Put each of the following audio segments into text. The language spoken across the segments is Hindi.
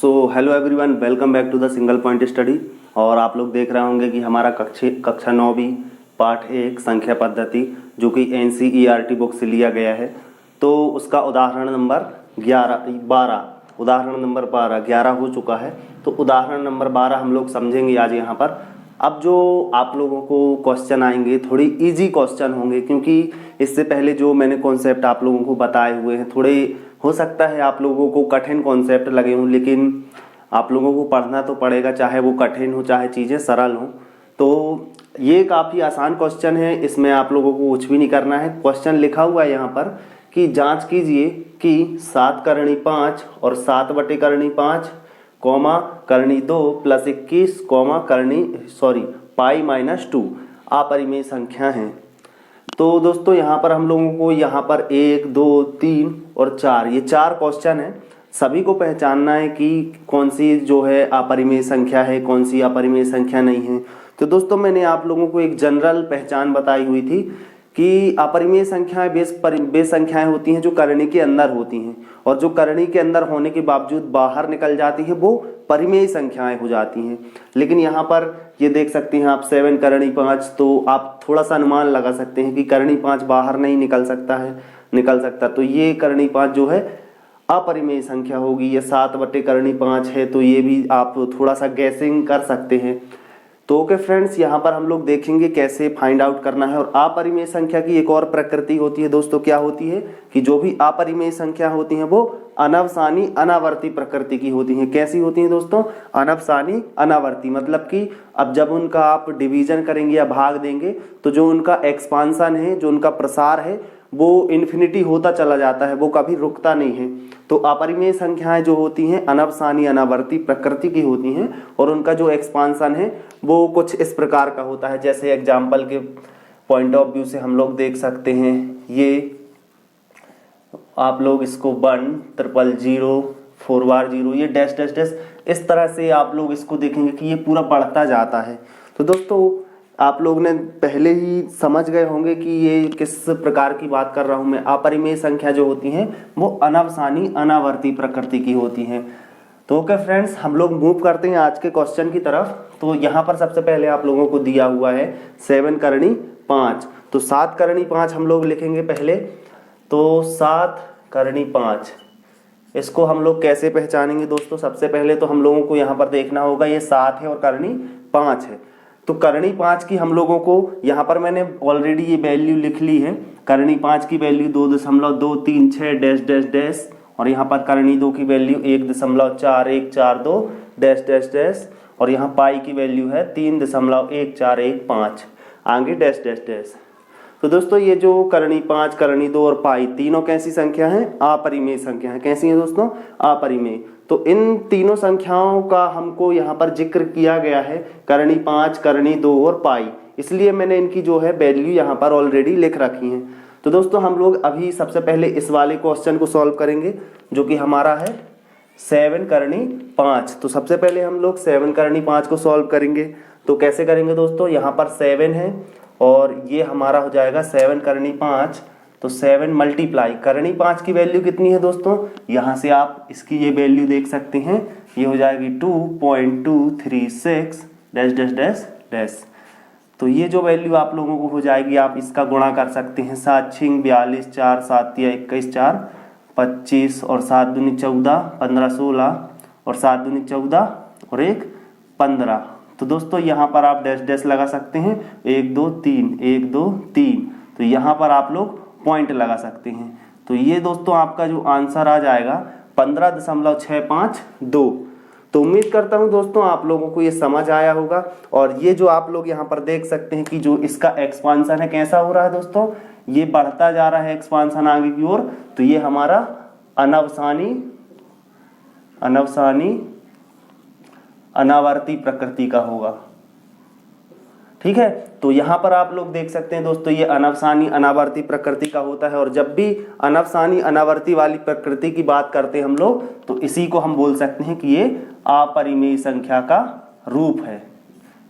Hello everyone, welcome back to the single point study. और आप लोग देख रहे होंगे कि हमारा कक्षा 9वीं पाठ 1 संख्या पद्धति जो कि NCERT बुक से लिया गया है, तो उसका उदाहरण नंबर 11 हो चुका है। तो उदाहरण नंबर 12 हम लोग समझेंगे आज यहाँ पर। अब जो आप लोगों को क्वेश्चन आएंगे थोड़ी इजी क्वेश्चन होंगे, क्योंकि इससे पहले जो मैंने कॉन्सेप्ट आप लोगों को बताए हुए हैं थोड़े हो सकता है आप लोगों को कठिन कॉन्सेप्ट लगे हों, लेकिन आप लोगों को पढ़ना तो पड़ेगा, चाहे वो कठिन हो चाहे चीज़ें सरल हों। तो ये काफ़ी आसान क्वेश्चन है, इसमें आप लोगों को कुछ भी नहीं करना है। क्वेश्चन लिखा हुआ है यहाँ पर कि जांच कीजिए कि 7 करनी 5 और 7 बटे करनी 5 कॉमा करनी 2 प्लस 21 कॉमा पाई माइनस 2 अपरिमेय संख्या हैं। तो दोस्तों यहाँ पर हम लोगों को यहाँ पर 1, 2, 3 और 4 ये 4 क्वेश्चन है। सभी को पहचानना है कि कौन सी जो है अपरिमेय संख्या है, कौन सी अपरिमेय संख्या नहीं है। तो दोस्तों मैंने आप लोगों को एक जनरल पहचान बताई हुई थी कि अपरिमेय संख्याएं बेस संख्याएं होती हैं जो करनी के अंदर होती हैं, और जो करनी के अंदर होने के बावजूद बाहर निकल जाती है वो परिमेय संख्याएं हो जाती हैं। लेकिन यहाँ पर ये देख सकते हैं आप 7 करनी 5, तो आप थोड़ा सा अनुमान लगा सकते हैं कि करनी 5 बाहर नहीं निकल सकता, तो ये करनी 5 जो है अपरिमेय संख्या होगी। ये 7 बटे करनी 5 है, तो ये भी आप थोड़ा सा गैसिंग कर सकते हैं। तो ओके फ्रेंड्स, यहाँ पर हम लोग देखेंगे कैसे फाइंड आउट करना है। और अपरिमेय संख्या की एक और प्रकृति होती है दोस्तों, क्या होती है कि जो भी अपरिमेय संख्या होती हैं वो अनवसानी अनावर्ती प्रकृति की होती हैं। कैसी होती हैं दोस्तों? अनवसानी अनावर्ती, मतलब कि अब जब उनका आप डिवीजन करेंगे या भाग देंगे तो जो उनका एक्सपांसन है, जो उनका प्रसार है वो इन्फिनिटी होता चला जाता है, वो कभी रुकता नहीं है। तो अपरिमेय संख्याएं जो होती हैं अनवसानी अनावर्ती प्रकृति की होती हैं, और उनका जो एक्सपांसन है वो कुछ इस प्रकार का होता है। जैसे एग्जाम्पल के पॉइंट ऑफ व्यू से हम लोग देख सकते हैं, ये आप लोग इसको 1 ट्रिपल 0 4 बार 0 ये डैश डैश डैश इस तरह से आप लोग इसको देखेंगे कि ये पूरा बढ़ता जाता है। तो दोस्तों आप लोग ने पहले ही समझ गए होंगे कि ये किस प्रकार की बात कर रहा हूं मैं। अपरिमेय संख्या जो होती हैं वो अनवसानी अनावर्ती प्रकृति की होती हैं। तो ओके फ्रेंड्स, हम लोग मूव करते हैं आज के क्वेश्चन की तरफ। तो यहाँ पर सबसे पहले आप लोगों को दिया हुआ है 7 करनी 5, तो 7 करनी 5 हम लोग लिखेंगे पहले। तो 7 करनी 5 इसको हम लोग कैसे पहचानेंगे दोस्तों? सबसे पहले तो हम लोगों को यहाँ पर देखना होगा ये 7 है और करनी 5 है। तो करनी 5 की हम लोगों को यहाँ पर मैंने ऑलरेडी ये वैल्यू लिख ली है। करनी 5 की वैल्यू 2.236 डैश डैश डैश, और यहाँ पर करनी 2 की वैल्यू 1.4142 डैश डैश डैश, और यहाँ पाई की वैल्यू है 3.1415 आगे डैश डैश डैश। तो दोस्तों ये जो करनी 5, करनी 2 और पाई तीनों कैसी संख्या हैं? अपरिमेय संख्या हैं। कैसी हैं दोस्तों? अपरिमेय। तो इन तीनों संख्याओं का हमको यहाँ पर जिक्र किया गया है, करनी 5, करनी 2 और पाई, इसलिए मैंने इनकी जो है वैल्यू यहाँ पर ऑलरेडी लिख रखी है। तो दोस्तों हम लोग अभी सबसे पहले इस वाले क्वेश्चन को सॉल्व करेंगे जो कि हमारा है 7 करनी 5। तो सबसे पहले हम लोग 7 करनी 5 को सॉल्व करेंगे। तो कैसे करेंगे दोस्तों? यहाँ पर 7 है और ये हमारा हो जाएगा 7 करनी 5, तो 7 मल्टीप्लाई करनी 5 की वैल्यू कितनी है दोस्तों? यहाँ से आप इसकी ये वैल्यू देख सकते हैं, ये हो जाएगी 2.236 डैश डैश डैश डैश। तो ये जो वैल्यू आप लोगों को हो जाएगी, आप इसका गुणा कर सकते हैं। 7 6 42 4 7 21 4 25 और 7 दूनी 14 15 16 और 7 दूनी 14 और 1 15। तो दोस्तों यहाँ पर आप डैश डैश लगा सकते हैं, 1 2 3 1 2 3, तो यहाँ पर आप लोग पॉइंट लगा सकते हैं। तो ये दोस्तों आपका जो आंसर आ जाएगा 15.652। तो उम्मीद करता हूँ दोस्तों आप लोगों को ये समझ आया होगा। और ये जो आप लोग यहाँ पर देख सकते हैं कि जो इसका एक्सपांसन है कैसा हो रहा है दोस्तों, ये बढ़ता जा रहा है एक्सपांसन आगे की ओर। तो ये हमारा अनवसानी अनावर्ती प्रकृति का होगा। ठीक है, तो यहाँ पर आप लोग देख सकते हैं दोस्तों ये अनवसानी अनावर्ती प्रकृति का होता है। और जब भी अनवसानी अनावर्ती वाली प्रकृति की बात करते हैं हम लोग, तो इसी को हम बोल सकते हैं कि ये अपरिमेय संख्या का रूप है।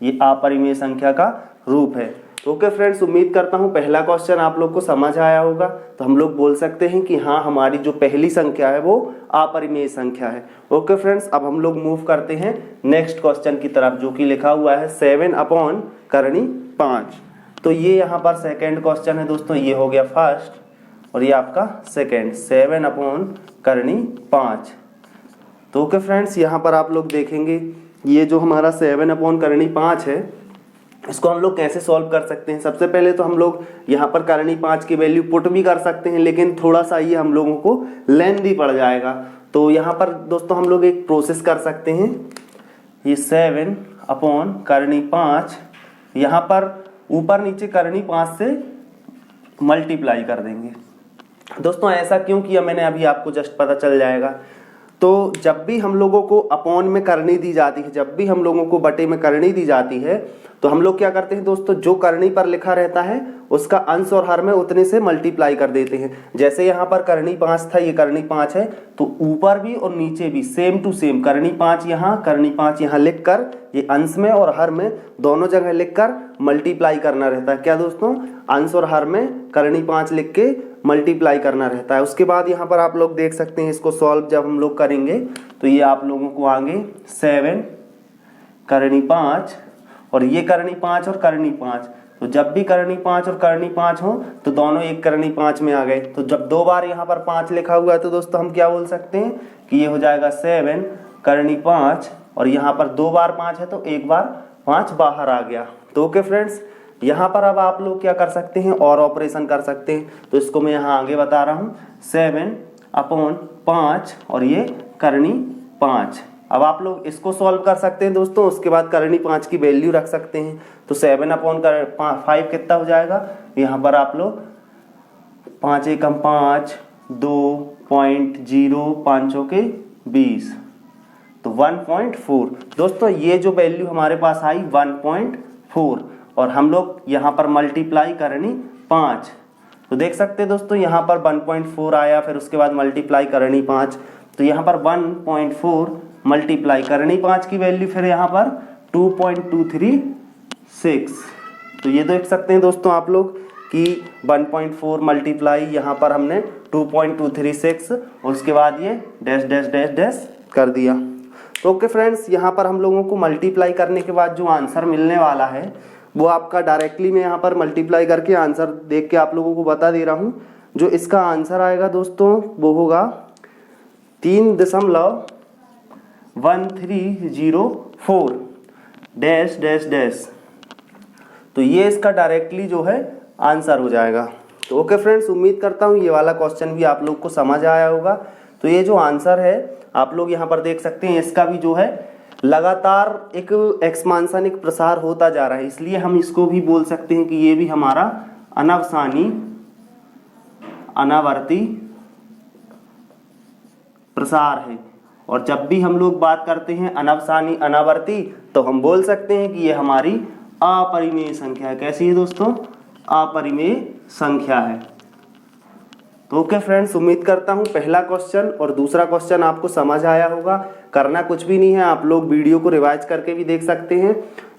ये अपरिमेय संख्या का रूप है। तो ओके फ्रेंड्स, उम्मीद करता हूँ पहला क्वेश्चन आप लोग को समझ आया होगा। तो हम लोग बोल सकते हैं कि हाँ, हमारी जो पहली संख्या है वो अपरिमेय संख्या है। ओके फ्रेंड्स, अब हम लोग मूव करते हैं नेक्स्ट क्वेश्चन की तरफ, जो कि लिखा हुआ है 7/5। तो ये यहाँ पर सेकेंड क्वेश्चन है दोस्तों, ये हो गया फर्स्ट और ये आपका सेकेंड, 7/5। तो ओके फ्रेंड्स, यहाँ पर आप लोग देखेंगे ये जो हमारा 7/5 है, इसको हम लोग कैसे सॉल्व कर सकते हैं। सबसे पहले तो हम लोग यहाँ पर करनी 5 की वैल्यू पुट भी कर सकते हैं, लेकिन थोड़ा सा ये हम लोगों को लेंथी पड़ जाएगा। तो यहाँ पर दोस्तों हम लोग एक प्रोसेस कर सकते हैं। ये 7/5 यहाँ पर ऊपर नीचे करनी 5 से मल्टीप्लाई कर देंगे। दोस्तों ऐसा क्यों किया मैंने, अभी आपको जस्ट पता चल जाएगा। तो जब भी हम लोगों को अपॉन में करनी दी जाती है, जब भी हम लोगों को बटे में करनी दी जाती है, तो हम लोग क्या करते हैं दोस्तों, जो करनी पर लिखा रहता है उसका अंश और हर में उतने से मल्टीप्लाई कर देते हैं। जैसे यहाँ पर करनी 5 था, ये करनी 5 है, तो ऊपर भी और नीचे भी सेम टू सेम करनी 5 यहाँ लिखकर ये अंश में और हर में दोनों जगह लिखकर मल्टीप्लाई करना रहता है। क्या दोस्तों, अंश और हर में करनी 5 लिख के मल्टीप्लाई करना रहता है। उसके बाद यहाँ पर आप लोग देख सकते हैं, इसको सॉल्व जब हम लोग करेंगे तो ये आप लोगों को आगे 7 करनी 5 और ये करनी 5 और करनी 5। तो जब भी करनी 5 और करनी 5 हो तो दोनों एक करनी 5 में आ गए। तो जब दो बार यहाँ पर 5 लिखा हुआ है तो दोस्तों हम क्या बोल सकते हैं कि ये हो जाएगा 7 करनी 5 और यहाँ पर दो बार 5 है तो एक बार 5 बाहर आ गया। तो ओके फ्रेंड्स, यहाँ पर अब आप लोग क्या कर सकते हैं, और ऑपरेशन कर सकते हैं। तो इसको मैं यहाँ आगे बता रहा हूँ, 7/5 और ये करनी 5। अब आप लोग इसको सॉल्व कर सकते हैं दोस्तों। उसके बाद करनी 5 की वैल्यू रख सकते हैं। तो 7/5 कितना हो जाएगा, यहाँ पर आप लोग 5 एकम 5, 2.0, 5 के 20, तो 1.4। दोस्तों ये जो वैल्यू हमारे पास आई 1.4 और हम लोग यहाँ पर मल्टीप्लाई करनी 5, तो देख सकते हैं दोस्तों यहाँ पर 1.4 आया, फिर उसके बाद मल्टीप्लाई करनी 5, तो यहाँ पर 1.4 मल्टीप्लाई करनी 5 की वैल्यू फिर यहाँ पर 2.236। तो ये देख सकते हैं दोस्तों आप लोग कि 1.4 मल्टीप्लाई यहाँ पर हमने 2.236 और उसके बाद ये डैश डैश डैश डैश कर दिया। तो ओके फ्रेंड्स, यहाँ पर हम लोगों को मल्टीप्लाई करने के बाद जो आंसर मिलने वाला है वो आपका डायरेक्टली मैं यहाँ पर मल्टीप्लाई करके आंसर देख के आप लोगों को बता दे रहा हूँ। जो इसका आंसर आएगा दोस्तों वो होगा 3.1304 डैश डैश डैश। तो ये इसका डायरेक्टली जो है आंसर हो जाएगा। तो ओके फ्रेंड्स, उम्मीद करता हूँ ये वाला क्वेश्चन भी आप लोग को समझ आया होगा। तो ये जो आंसर है आप लोग यहाँ पर देख सकते हैं, इसका भी जो है लगातार एक एक्सपांसन, एक प्रसार होता जा रहा है, इसलिए हम इसको भी बोल सकते हैं कि ये भी हमारा अनवसानी अनावर्ती प्रसार है। और जब भी हम लोग बात करते हैं अनवसानी अनावर्ती तो हम बोल सकते हैं कि ये हमारी अपरिमेय संख्या है। कैसी है दोस्तों, अपरिमेय संख्या है। तो ओके फ्रेंड्स, उम्मीद करता हूँ पहला क्वेश्चन और दूसरा क्वेश्चन आपको समझ आया होगा। करना कुछ भी नहीं है, आप लोग वीडियो को रिवाइज करके भी देख सकते हैं।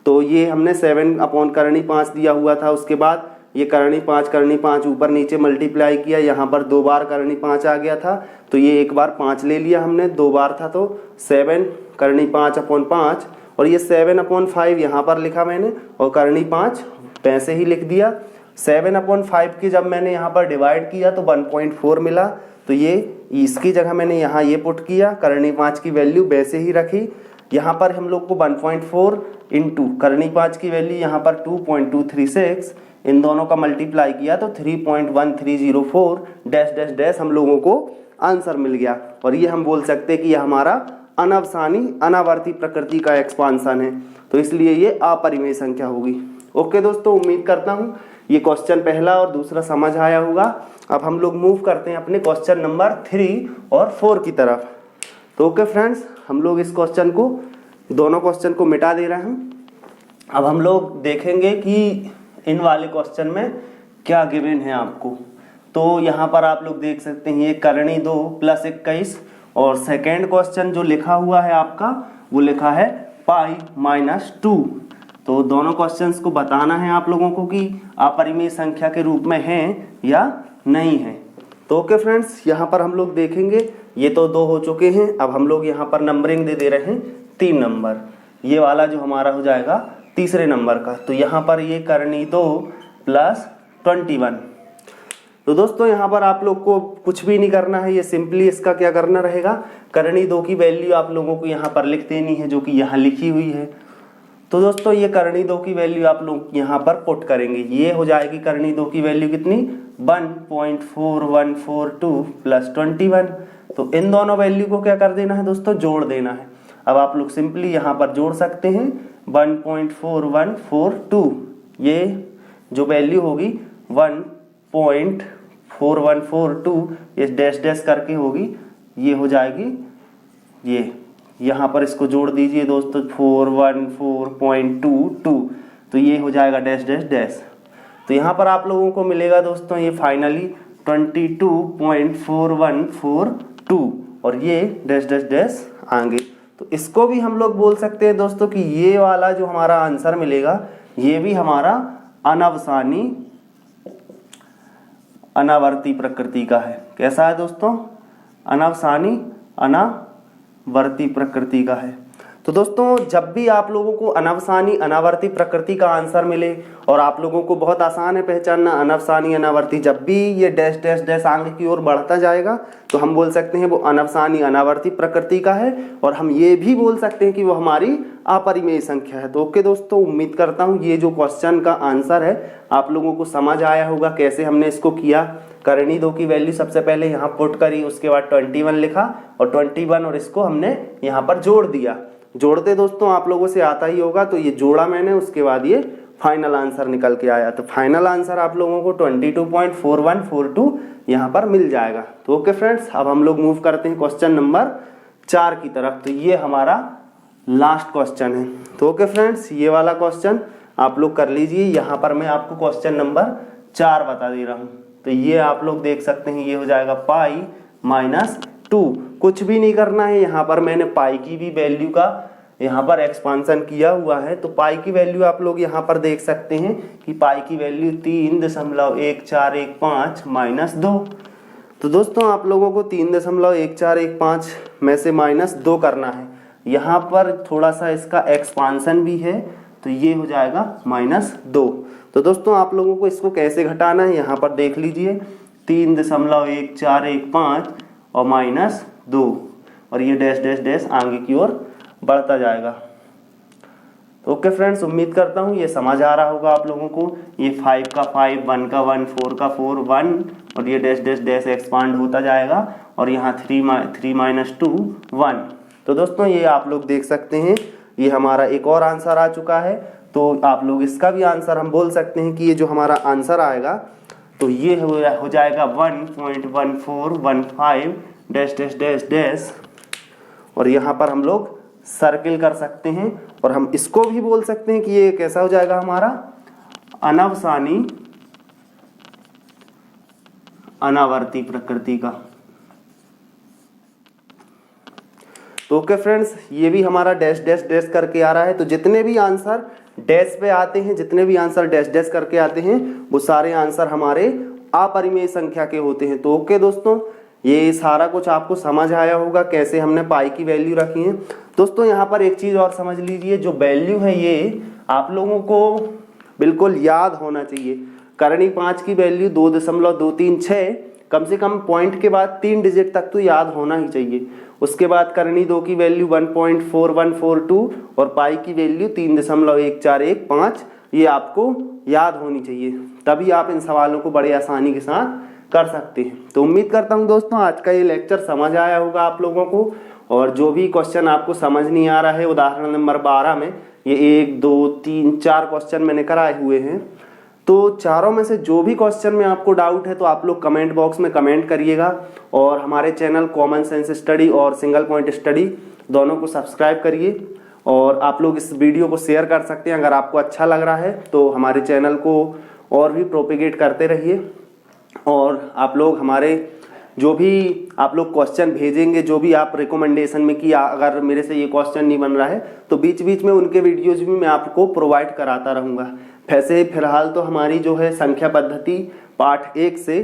तो ये हमने 7/5 दिया हुआ था, उसके बाद ये करनी 5 ऊपर नीचे मल्टीप्लाई किया, यहाँ पर दो बार करनी 5 आ गया था तो ये एक बार 5 ले लिया हमने, दो बार था तो 7 करनी 5/5 और ये 7/5 यहाँ पर लिखा मैंने और करनी 5 पैसे ही लिख दिया। 7/5 की जब मैंने यहाँ पर डिवाइड किया तो 1.4 मिला, तो ये इसकी जगह मैंने यहाँ ये पुट किया, करनी 5 की वैल्यू वैसे ही रखी। यहाँ पर हम लोग को 1.4 इंटू करनी 5 की वैल्यू यहाँ पर 2.236, इन दोनों का मल्टीप्लाई किया तो 3.1304 डैश डैश डैश हम लोगों को आंसर मिल गया। और ये हम बोल सकते हैं कि यह हमारा अनवसानी अनावर्ती प्रकृति का एक्सपांसन है, तो इसलिए ये अपरिमेय संख्या होगी। ओके दोस्तों, उम्मीद करता हूँ ये क्वेश्चन पहला और दूसरा समझ आया होगा। अब हम लोग मूव करते हैं अपने क्वेश्चन नंबर 3 और 4 की तरफ। तो ओके फ्रेंड्स, हम लोग इस क्वेश्चन को, दोनों क्वेश्चन को मिटा दे रहे हैं। अब हम लोग देखेंगे कि इन वाले क्वेश्चन में क्या गिवन है आपको। तो यहाँ पर आप लोग देख सकते हैं ये करनी 2 + 21 और सेकेंड क्वेश्चन जो लिखा हुआ है आपका वो लिखा है π - 2 तो दोनों क्वेश्चंस को बताना है आप लोगों को कि अपरिमेय संख्या के रूप में है या नहीं है। तो ओके फ्रेंड्स, यहाँ पर हम लोग देखेंगे, ये तो 2 हो चुके हैं। अब हम लोग यहाँ पर नंबरिंग दे रहे हैं 3 नंबर, ये वाला जो हमारा हो जाएगा तीसरे नंबर का। तो यहाँ पर ये करनी 2 प्लस 21। तो दोस्तों यहाँ पर आप लोग को कुछ भी नहीं करना है, ये सिंपली इसका क्या करना रहेगा, करनी 2 की वैल्यू आप लोगों को यहाँ पर लिख देनी है, जो कि यहाँ लिखी हुई है। तो दोस्तों ये करनी 2 की वैल्यू आप लोग यहाँ पर पुट करेंगे, ये हो जाएगी करनी 2 की वैल्यू कितनी, 1.4142 प्लस 21। तो इन दोनों वैल्यू को क्या कर देना है दोस्तों, जोड़ देना है। अब आप लोग सिंपली यहाँ पर जोड़ सकते हैं 1.4142, ये जो वैल्यू होगी 1.4142 ये डैश डैश करके होगी, ये हो जाएगी, ये यहाँ पर इसको जोड़ दीजिए दोस्तों 414.22, तो ये हो जाएगा डैश डैश डैश। तो यहाँ पर आप लोगों को मिलेगा दोस्तों ये फाइनली 22.4142 और ये डैश डैश डैश आएंगे। तो इसको भी हम लोग बोल सकते हैं दोस्तों कि ये वाला जो हमारा आंसर मिलेगा ये भी हमारा अनवसानी अनावर्ती प्रकृति का है। कैसा है दोस्तों, अनवसानी अनावर्ती प्रकृति का है। तो दोस्तों जब भी आप लोगों को अनवसानी अनावर्ती प्रकृति का आंसर मिले, और आप लोगों को बहुत आसान है पहचानना अनवसानी अनावर्ती, जब भी ये डैश डैश डैश आगे की ओर बढ़ता जाएगा तो हम बोल सकते हैं वो अनवसानी अनावर्ती प्रकृति का है, और हम ये भी बोल सकते हैं कि वो हमारी अपरिमेय संख्या है। तो ओके दोस्तों, उम्मीद करता हूँ ये जो क्वेश्चन का आंसर है आप लोगों को समझ आया होगा, कैसे हमने इसको किया। करनी 2 की वैल्यू सबसे पहले यहाँ पुट करी, उसके बाद 21 लिखा और 21 और इसको हमने यहाँ पर जोड़ दिया। जोड़ते दोस्तों आप लोगों से आता ही होगा, तो ये जोड़ा मैंने, उसके बाद ये फाइनल आंसर निकल के आया। तो फाइनल आंसर आप लोगों को 22.4142 यहाँ पर मिल जाएगा। तो ओके फ्रेंड्स, अब हम लोग मूव करते हैं क्वेश्चन नंबर 4 की तरफ। तो ये हमारा लास्ट क्वेश्चन है। तो ओके फ्रेंड्स, ये वाला क्वेश्चन आप लोग कर लीजिए। यहाँ पर मैं आपको क्वेश्चन नंबर 4 बता दे रहा हूँ। तो ये आप लोग देख सकते हैं, ये हो जाएगा पाई माइनस 2। कुछ भी नहीं करना है, यहाँ पर मैंने पाई की भी वैल्यू का यहाँ पर एक्सपांसन किया हुआ है। तो पाई की वैल्यू आप लोग यहाँ पर देख सकते हैं कि पाई की वैल्यू 3.1415 माइनस 2। तो दोस्तों आप लोगों को 3.1415 में से माइनस 2 करना है। यहाँ पर थोड़ा सा इसका एक्सपांसन भी है, तो ये हो जाएगा माइनस 2। तो दोस्तों आप लोगों को इसको कैसे घटाना है, यहाँ पर देख लीजिए 3.1415 और माइनस 2, और ये डैश डैश डैश आगे की ओर बढ़ता जाएगा। तो ओके फ्रेंड्स, उम्मीद करता हूँ ये समझ आ रहा होगा आप लोगों को। ये 5 का 5, 1 का 1, 4 का 4, 1 और ये डैश डैश डैश एक्सपांड होता जाएगा, और यहाँ 3 माइनस 2 1। तो दोस्तों ये आप लोग देख सकते हैं, ये हमारा एक और आंसर आ चुका है। तो आप लोग इसका भी आंसर हम बोल सकते हैं कि ये जो हमारा आंसर आएगा तो ये हो जाएगा 1.1415 डैश डैश डैश डैश, और यहाँ पर हम लोग सर्किल कर सकते हैं, और हम इसको भी बोल सकते हैं कि ये कैसा हो जाएगा हमारा अनवसानी अनावर्ती प्रकृति का। तो ओके फ्रेंड्स, ये भी हमारा डैश डैश डैश करके आ रहा है। तो जितने भी आंसर डैश पे आते हैं, जितने भी आंसर डैश डैश करके आते हैं, वो सारे आंसर हमारे अपरिमेय संख्या के होते हैं। तो ओके दोस्तों, ये सारा कुछ आपको समझ आया होगा कैसे हमने पाई की वैल्यू रखी है। दोस्तों यहाँ पर एक चीज़ और समझ लीजिए, जो वैल्यू है ये आप लोगों को बिल्कुल याद होना चाहिए। करनी 5 की वैल्यू 2.236, कम से कम पॉइंट के बाद 3 डिजिट तक तो याद होना ही चाहिए। उसके बाद करनी 2 की वैल्यू 1.4142 और पाई की वैल्यू 3.1415, ये आपको याद होनी चाहिए, तभी आप इन सवालों को बड़े आसानी के साथ कर सकते हैं। तो उम्मीद करता हूं दोस्तों आज का ये लेक्चर समझ आया होगा आप लोगों को, और जो भी क्वेश्चन आपको समझ नहीं आ रहा है उदाहरण नंबर 12 में, ये 1 2 3 4 क्वेश्चन मैंने कराए हुए हैं। तो चारों में से जो भी क्वेश्चन में आपको डाउट है तो आप लोग कमेंट बॉक्स में कमेंट करिएगा, और हमारे चैनल कॉमन सेंस स्टडी और सिंगल पॉइंट स्टडी दोनों को सब्सक्राइब करिए, और आप लोग इस वीडियो को शेयर कर सकते हैं। अगर आपको अच्छा लग रहा है तो हमारे चैनल को और भी प्रोपेगेट करते रहिए, और आप लोग हमारे जो भी आप लोग क्वेश्चन भेजेंगे, जो भी आप रिकमेंडेशन में कि अगर मेरे से ये क्वेश्चन नहीं बन रहा है तो बीच बीच में उनके वीडियोज भी मैं आपको प्रोवाइड कराता रहूँगा। वैसे फिलहाल तो हमारी जो है संख्या पद्धति पार्ट 1 से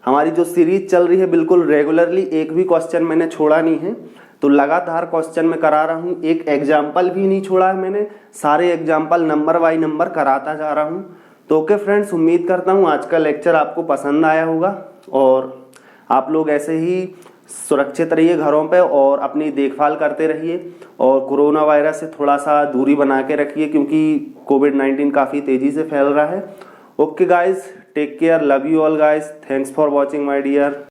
हमारी जो सीरीज चल रही है बिल्कुल रेगुलरली, एक भी क्वेश्चन मैंने छोड़ा नहीं है, तो लगातार क्वेश्चन मैं करा रहा हूँ। एक एग्जाम्पल भी नहीं छोड़ा है मैंने, सारे एग्जाम्पल नंबर बाय नंबर कराता जा रहा हूँ। तो ओके फ्रेंड्स, उम्मीद करता हूँ आज का लेक्चर आपको पसंद आया होगा और आप लोग ऐसे ही सुरक्षित रहिए घरों पे और अपनी देखभाल करते रहिए और कोरोना वायरस से थोड़ा सा दूरी बना के रखिए क्योंकि कोविड-19 काफ़ी तेज़ी से फैल रहा है। Okay guys, take care, love you all guys, thanks for watching my dear.